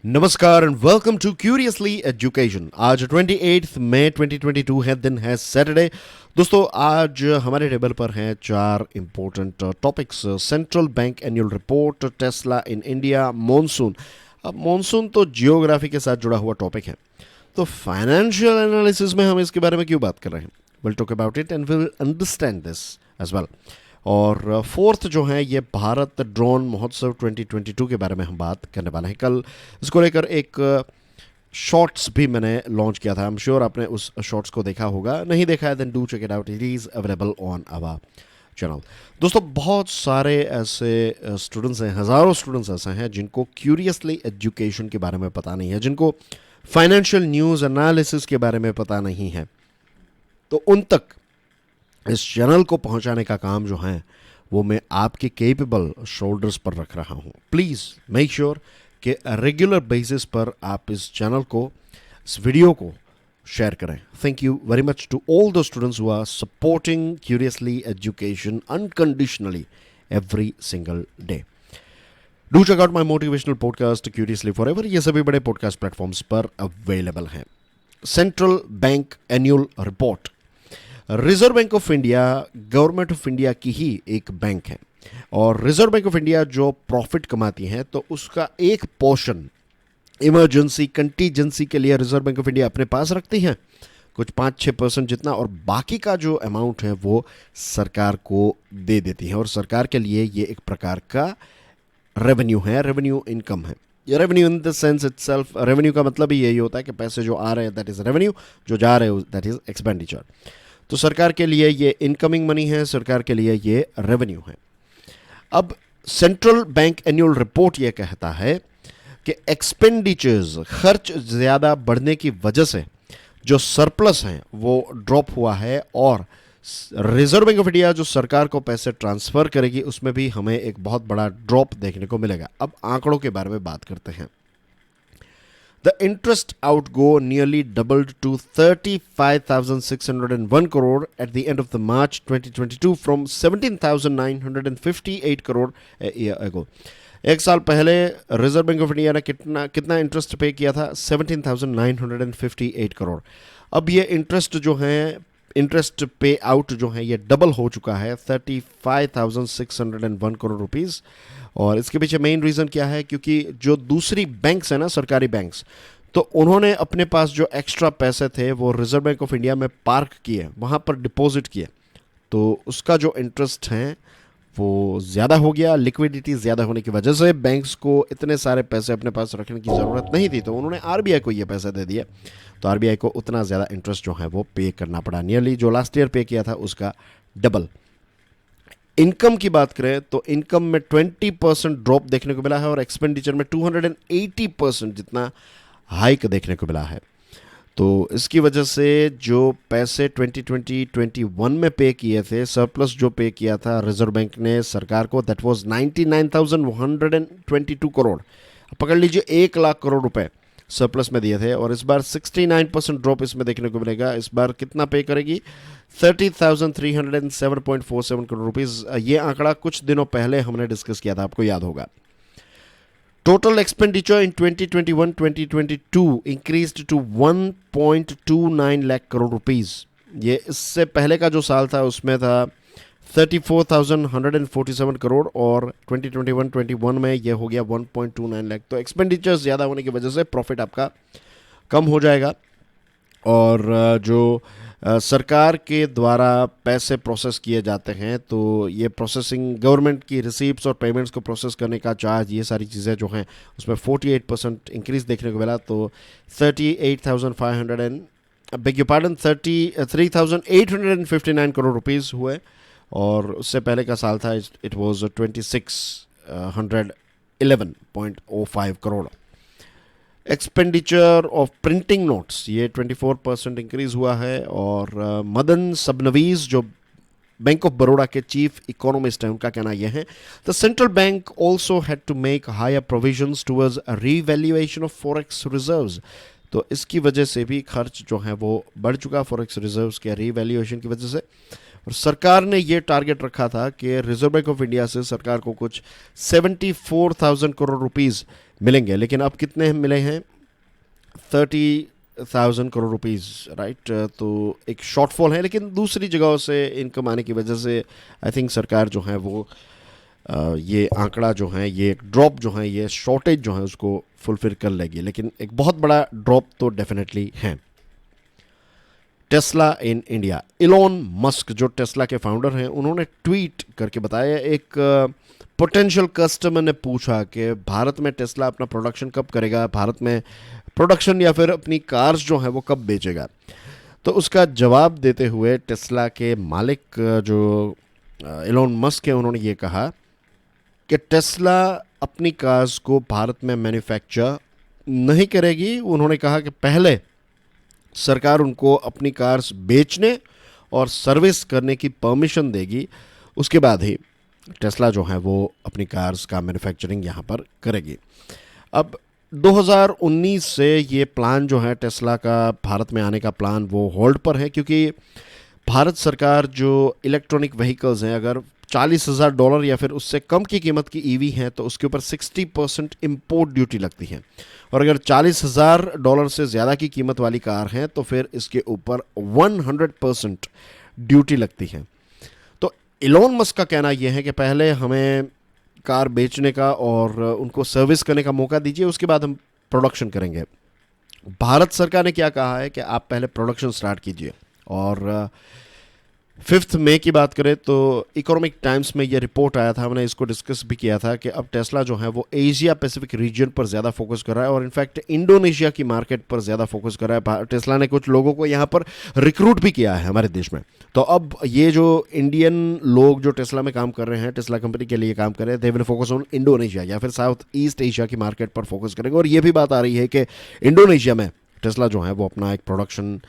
नमस्कार and welcome to curiously education. आज 28 मई 2022 है, दिन है सैटरडे। दोस्तों, आज हमारे टेबल पर हैं चार important topics. Central bank annual report, Tesla in India, monsoon. अब मॉनसून तो जियोग्राफी के साथ जुड़ा हुआ टॉपिक है, तो फाइनेंशियल एनालिसिस में हम इसके बारे में क्यों बात कर रहे हैं? Will talk about it and will understand this as well. और फोर्थ जो है ये भारत ड्रोन महोत्सव 2022 के बारे में हम बात करने वाले हैं। कल इसको लेकर एक शॉर्ट्स भी मैंने लॉन्च किया था। आई एम श्योर आपने उस शॉर्ट्स को देखा होगा। नहीं देखा है then do check it out, it is available on our channel. दोस्तों, बहुत सारे ऐसे स्टूडेंट्स हैं, हज़ारों स्टूडेंट्स ऐसे हैं जिनको क्यूरियसली एजुकेशन के बारे में पता नहीं है, जिनको फाइनेंशियल न्यूज़ एनालिसिस के बारे में पता नहीं है। तो उन तक इस चैनल को पहुंचाने का काम जो है वो मैं आपके केपेबल शोल्डर्स पर रख रहा हूं। प्लीज़ मेक श्योर कि रेगुलर बेसिस पर आप इस चैनल को, इस वीडियो को शेयर करें। Thank you very much to all the students who are supporting curiously education unconditionally every single day. Do check out my motivational podcast curiously forever. ये सभी बड़े पॉडकास्ट प्लेटफॉर्म्स पर अवेलेबल हैं। Central bank annual report. Reserve bank of India government of India की ही एक bank है, और रिजर्व बैंक ऑफ इंडिया जो प्रॉफिट कमाती है तो उसका एक पोर्शन इमरजेंसी कंटीजेंसी के लिए रिजर्व बैंक ऑफ इंडिया अपने पास रखती है, कुछ 5-6% जितना, और बाकी का जो अमाउंट है वो सरकार को दे देती है। और सरकार के लिए ये एक प्रकार का रेवेन्यू है, रेवेन्यू इनकम है। ये revenue in the sense itself, revenue का मतलब ही यही होता है कि पैसे जो आ रहे हैं दैट इज रेवेन्यू, जो जा रहे हैं दैट इज एक्सपेंडिचर। तो सरकार के लिए ये इनकमिंग मनी है, सरकार के लिए ये रेवेन्यू है। अब सेंट्रल बैंक एनुअल रिपोर्ट ये कहता है कि एक्सपेंडिचर्स, खर्च ज़्यादा बढ़ने की वजह से जो सरप्लस हैं वो ड्रॉप हुआ है, और रिजर्व बैंक ऑफ इंडिया जो सरकार को पैसे ट्रांसफ़र करेगी उसमें भी हमें एक बहुत बड़ा ड्रॉप देखने को मिलेगा। अब आंकड़ों के बारे में बात करते हैं। The interest outgo nearly doubled to 35,601 crore at the end of the March 2022 from 17,958 crore a year ago. एक साल पहले रिजर्व बैंक ऑफ इंडिया ने कितना इंटरेस्ट पे किया था? 17,958 करोड़। अब ये इंटरेस्ट जो है, इंटरेस्ट पे आउट जो है, ये डबल हो चुका है, 35,601 करोड़ रुपीज़। और इसके पीछे मेन रीज़न क्या है? क्योंकि जो दूसरी बैंक्स हैं ना, सरकारी बैंक्स, तो उन्होंने अपने पास जो एक्स्ट्रा पैसे थे वो रिजर्व बैंक ऑफ इंडिया में पार्क किए, वहाँ पर डिपॉजिट किए, तो उसका जो इंटरेस्ट है वो ज़्यादा हो गया। लिक्विडिटी ज़्यादा होने की वजह से बैंक्स को इतने सारे पैसे अपने पास रखने की ज़रूरत नहीं थी, तो उन्होंने आरबीआई को ये पैसे दे दिए। तो आरबीआई को उतना ज़्यादा इंटरेस्ट जो है वो पे करना पड़ा, नियरली जो लास्ट ईयर पे किया था उसका डबल। इनकम की बात करें तो इनकम में 20% ड्रॉप देखने को मिला है, और एक्सपेंडिचर में 280% जितना हाइक देखने को मिला है। तो इसकी वजह से जो पैसे 2020-21 में पे किए थे, सरप्लस जो पे किया था रिजर्व बैंक ने सरकार को, दैट वाज 99,122 करोड़। पकड़ लीजिए 1 लाख करोड़ रुपए सरप्लस में दिए थे, और इस बार 69% ड्रॉप इसमें देखने को मिलेगा। इस बार कितना पे करेगी? 30,307.47 करोड़ रुपीज़। ये आंकड़ा कुछ दिनों पहले हमने डिस्कस किया था, आपको याद होगा। Total expenditure in 2021-2022 increased to 1.29 lakh crore rupees. ये इससे पहले का जो साल था उसमें था 34,147 करोड़, और 2021-21 में ये हो गया 1.29 लाख। तो एक्सपेंडिचर ज़्यादा होने की वजह से प्रॉफिट आपका कम हो जाएगा। और जो सरकार के द्वारा पैसे प्रोसेस किए जाते हैं, तो ये प्रोसेसिंग, गवर्नमेंट की रिसीप्ट्स और पेमेंट्स को प्रोसेस करने का चार्ज, ये सारी चीज़ें जो हैं उसमें 48% इंक्रीज़ देखने को मिला। तो 38,500 and beg you pardon 33,859 crore rupees हुए, और उससे पहले का साल था it was 2611.05 crore. Expenditure of printing notes, ये 24% इंक्रीज़ हुआ है। और मदन सबनवीज़ जो बैंक ऑफ बड़ौदा के चीफ इकोनॉमिस्ट हैं, उनका कहना यह है, the central bank also had to make higher provisions towards revaluation of forex reserves. तो इसकी वजह से भी खर्च जो है वो बढ़ चुका, फॉरेक्स रिजर्व्स के रीवैल्यूएशन की वजह से। और सरकार ने ये टारगेट रखा था कि रिजर्व बैंक ऑफ इंडिया से सरकार को कुछ 74,000 करोड़ रुपीज़ मिलेंगे, लेकिन अब कितने मिले हैं? 30,000 करोड़ रुपीज़, राइट। तो एक शॉर्टफॉल है, लेकिन दूसरी जगहों से इनकम आने की वजह से आई थिंक सरकार जो है वो ये आंकड़ा जो है, ये ड्रॉप जो है, ये शॉर्टेज जो है उसको फुलफिल कर लेगी, लेकिन एक बहुत बड़ा ड्रॉप तो डेफिनेटली है। Tesla in India, Elon Musk जो टेस्ला के फाउंडर हैं, उन्होंने ट्वीट करके बताया, एक पोटेंशियल कस्टमर ने पूछा कि भारत में टेस्ला अपना प्रोडक्शन कब करेगा, भारत में प्रोडक्शन या फिर अपनी कार्स जो है वो कब बेचेगा। तो उसका जवाब देते हुए टेस्ला के मालिक जो इलॉन मस्क है, उन्होंने ये कहा कि टेस्ला अपनी कार्स को भारत में मैन्युफैक्चर नहीं करेगी। उन्होंने कहा कि पहले सरकार उनको अपनी कार्स बेचने और सर्विस करने की परमिशन देगी, उसके बाद ही टेस्ला जो है वो अपनी कार्स का मैन्युफैक्चरिंग यहाँ पर करेगी। अब 2019 से ये प्लान जो है टेस्ला का भारत में आने का प्लान वो होल्ड पर है, क्योंकि भारत सरकार जो इलेक्ट्रॉनिक व्हीकल्स हैं, अगर $40,000 या फिर उससे कम की कीमत की ईवी हैं तो उसके ऊपर 60% इम्पोर्ट ड्यूटी लगती है, और अगर $40,000 से ज़्यादा की कीमत वाली कार हैं तो फिर इसके ऊपर 100% ड्यूटी लगती है। तो इलॉन मस्क का कहना यह है कि पहले हमें कार बेचने का और उनको सर्विस करने का मौका दीजिए, उसके बाद हम प्रोडक्शन करेंगे। भारत सरकार ने क्या कहा है कि आप पहले प्रोडक्शन स्टार्ट कीजिए। और 5 मई की बात करें तो इकोनॉमिक टाइम्स में ये रिपोर्ट आया था, हमने इसको डिस्कस भी किया था कि अब टेस्ला जो है वो एशिया पैसिफिक रीजन पर ज़्यादा फोकस कर रहा है, और इनफैक्ट इंडोनेशिया की मार्केट पर ज़्यादा फोकस कर रहा है। टेस्ला ने कुछ लोगों को यहाँ पर रिक्रूट भी किया है हमारे देश में। तो अब ये जो इंडियन लोग जो टेस्ला में काम कर रहे हैं, टेस्ला कंपनी के लिए काम कर रहे हैं, they will focus on Indonesia या फिर साउथ ईस्ट एशिया की मार्केट पर फोकस करेंगे। और ये भी बात आ रही है कि इंडोनेशिया में टेस्ला जो है वो अपना एक प्रोडक्शन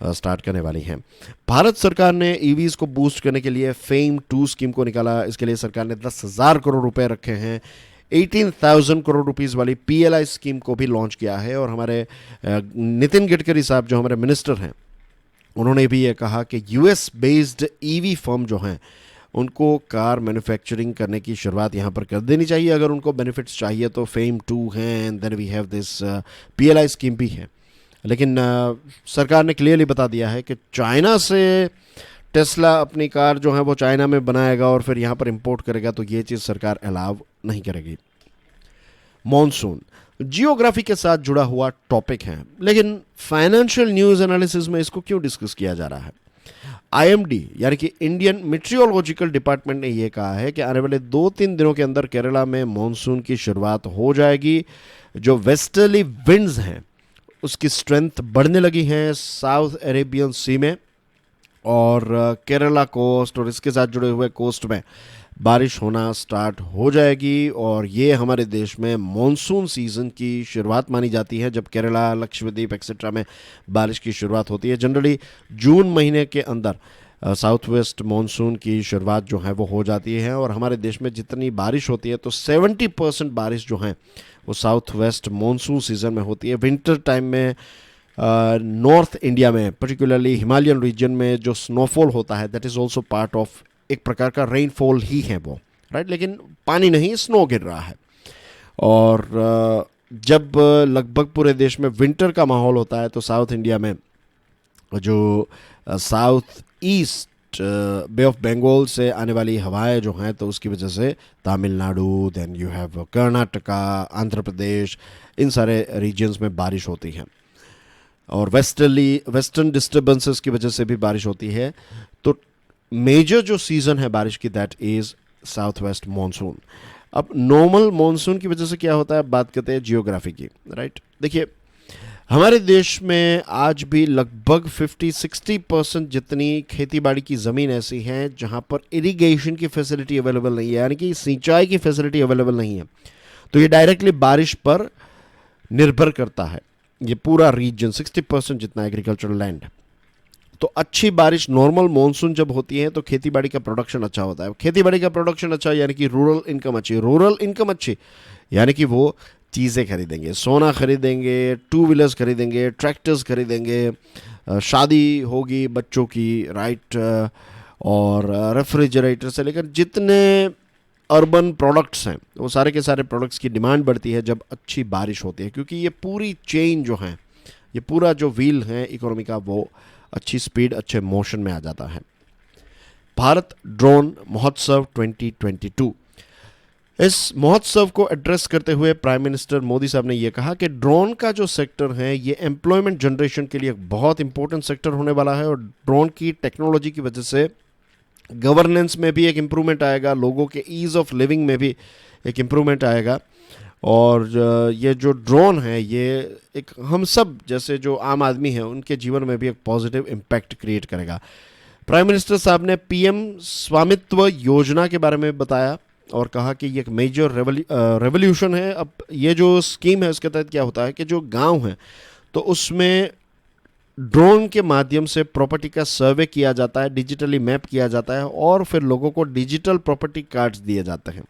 स्टार्ट करने वाली हैं। भारत सरकार ने ईवीज़ को बूस्ट करने के लिए फेम 2 स्कीम को निकाला। इसके लिए सरकार ने 10,000 करोड़ रुपए रखे हैं। 18,000 करोड़ रुपीस वाली PLI स्कीम को भी लॉन्च किया है। और हमारे नितिन गडकरी साहब जो हमारे मिनिस्टर हैं, उन्होंने भी ये कहा कि US बेस्ड EV फर्म जो हैं उनको कार मैन्युफैक्चरिंग करने की शुरुआत यहाँ पर कर देनी चाहिए। अगर उनको बेनिफिट्स चाहिए तो फेम 2 हैं, and then we have this PLI scheme भी है। लेकिन सरकार ने क्लियरली बता दिया है कि चाइना से टेस्ला अपनी कार जो है वो चाइना में बनाएगा और फिर यहाँ पर इंपोर्ट करेगा, तो ये चीज़ सरकार अलाउ नहीं करेगी। मॉनसून जियोग्राफी के साथ जुड़ा हुआ टॉपिक है, लेकिन फाइनेंशियल न्यूज़ एनालिसिस में इसको क्यों डिस्कस किया जा रहा है? IMD यानी कि इंडियन मेट्रियोलॉजिकल डिपार्टमेंट ने यह कहा है कि आने वाले 2-3 दिनों के अंदर केरला में मॉनसून की शुरुआत हो जाएगी। जो वेस्टर्ली विंड्स हैं उसकी स्ट्रेंथ बढ़ने लगी है साउथ अरेबियन सी में, और केरला कोस्ट और इसके साथ जुड़े हुए कोस्ट में बारिश होना स्टार्ट हो जाएगी। और ये हमारे देश में मॉनसून सीज़न की शुरुआत मानी जाती है, जब केरला, लक्षद्वीप एक्सेट्रा में बारिश की शुरुआत होती है। जनरली जून महीने के अंदर साउथ वेस्ट मॉनसून की शुरुआत जो है वो हो जाती है। और हमारे देश में जितनी बारिश होती है तो 70% बारिश जो है वो साउथ वेस्ट मॉनसून सीज़न में होती है। विंटर टाइम में नॉर्थ इंडिया में, पर्टिकुलरली हिमालयन रीजन में जो स्नोफॉल होता है, that is also part of एक प्रकार का रेनफॉल ही है वो, राइट। लेकिन पानी नहीं, स्नो गिर रहा है। और जब लगभग पूरे देश में विंटर का माहौल होता है तो साउथ इंडिया में जो south east bay of Bengal से आने वाली हवाएं जो हैं, तो उसकी वजह से Tamil Nadu, then you have Karnataka, Andhra Pradesh, इन सारे रीजन्स में बारिश होती है। और वेस्टर्न डिस्टर्बेंसेस की वजह से भी बारिश होती है। तो मेजर जो सीज़न है बारिश की, that is south west monsoon. अब नॉर्मल मानसून की वजह से क्या होता है, बात करते हैं जियोग्राफी की, राइट। देखिए, हमारे देश में आज भी लगभग 50-60% जितनी खेती बाड़ी की ज़मीन ऐसी है जहाँ पर इरिगेशन की फैसिलिटी अवेलेबल नहीं है, यानी कि सिंचाई की फैसिलिटी अवेलेबल नहीं है। तो ये डायरेक्टली बारिश पर निर्भर करता है। ये पूरा रीजन 60% जितना एग्रीकल्चरल लैंड। तो अच्छी बारिश, नॉर्मल मॉनसून जब होती है तो खेती बाड़ी का प्रोडक्शन अच्छा होता है। खेती बाड़ी का प्रोडक्शन अच्छा यानी कि रूरल इनकम अच्छी, रूरल इनकम अच्छी यानी कि वो चीज़ें खरीदेंगे, सोना खरीदेंगे, 2 व्हीलर्स खरीदेंगे, ट्रैक्टर्स खरीदेंगे, शादी होगी बच्चों की, राइट, और रेफ्रिजरेटर से लेकर जितने अर्बन प्रोडक्ट्स हैं वो सारे के सारे प्रोडक्ट्स की डिमांड बढ़ती है जब अच्छी बारिश होती है, क्योंकि ये पूरी चेन जो है, ये पूरा जो व्हील है इकोनॉमी का, वो अच्छी स्पीड अच्छे मोशन में आ जाता है। भारत ड्रोन महोत्सव 2022, इस महोत्सव को एड्रेस करते हुए प्राइम मिनिस्टर मोदी साहब ने यह कहा कि ड्रोन का जो सेक्टर है ये एम्प्लॉयमेंट जनरेशन के लिए एक बहुत इंपॉर्टेंट सेक्टर होने वाला है, और ड्रोन की टेक्नोलॉजी की वजह से गवर्नेंस में भी एक इम्प्रूवमेंट आएगा, लोगों के ईज़ ऑफ लिविंग में भी एक इम्प्रूवमेंट आएगा। और ये जो ड्रोन है ये एक हम सब जैसे जो आम आदमी हैं उनके जीवन में भी एक पॉजिटिव इम्पैक्ट क्रिएट करेगा। प्राइम मिनिस्टर साहब ने पीएम स्वामित्व योजना के बारे में बताया और कहा कि ये एक मेजर रेवोल्यूशन है। अब ये जो स्कीम है उसके तहत क्या होता है कि जो गांव हैं तो उसमें ड्रोन के माध्यम से प्रॉपर्टी का सर्वे किया जाता है, डिजिटली मैप किया जाता है और फिर लोगों को डिजिटल प्रॉपर्टी कार्ड्स दिए जाते हैं।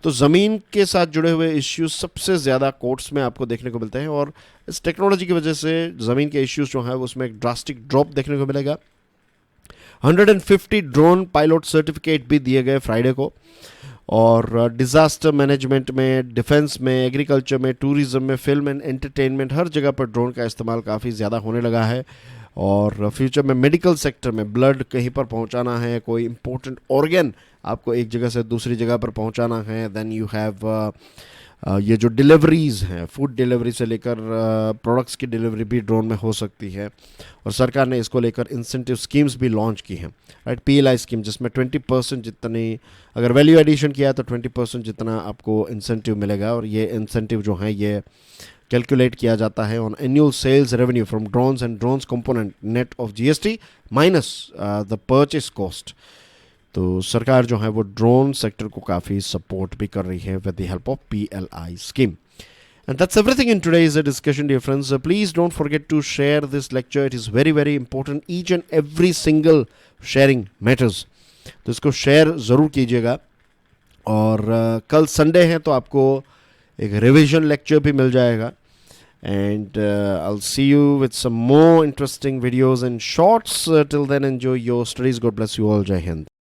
तो ज़मीन के साथ जुड़े हुए इश्यूज सबसे ज़्यादा कोर्ट्स में आपको देखने को मिलते हैं, और इस टेक्नोलॉजी की वजह से ज़मीन के इश्यूज जो हैं उसमें एक ड्रास्टिक ड्रॉप देखने को मिलेगा। 150 ड्रोन पायलट सर्टिफिकेट भी दिए गए फ्राइडे को, और डिज़ास्टर मैनेजमेंट में, डिफेंस में, एग्रीकल्चर में, टूरिज़्म में, फिल्म एंड एंटरटेनमेंट, हर जगह पर ड्रोन का इस्तेमाल काफ़ी ज़्यादा होने लगा है। और फ्यूचर में मेडिकल सेक्टर में ब्लड कहीं पर पहुंचाना है, कोई इंपॉर्टेंट ऑर्गन आपको एक जगह से दूसरी जगह पर पहुंचाना है, देन यू हैव ये जो डिलीवरीज़ हैं, फूड डिलीवरी से लेकर प्रोडक्ट्स की डिलीवरी भी ड्रोन में हो सकती है। और सरकार ने इसको लेकर इंसेंटिव स्कीम्स भी लॉन्च की हैं, राइट, PLI स्कीम, जिसमें 20% जितनी अगर वैल्यू एडिशन किया है तो 20% जितना आपको इंसेंटिव मिलेगा। और ये इंसेंटिव जो हैं ये कैलकुलेट किया जाता है on annual sales revenue from drones and drones component net of GST minus the purchase cost. तो सरकार जो है वो ड्रोन सेक्टर को काफ़ी सपोर्ट भी कर रही है with the help of PLI scheme. And that's everything in today's discussion, dear friends. Please don't forget to share this lecture. It is very, very important. Each and every single sharing matters. तो इसको share ज़रूर कीजिएगा। और कल Sunday है तो आपको एक रिविजन लेक्चर भी मिल जाएगा। And I'll see you with some more interesting videos and shorts. Till then, enjoy your studies. God bless you all. Jai Hind.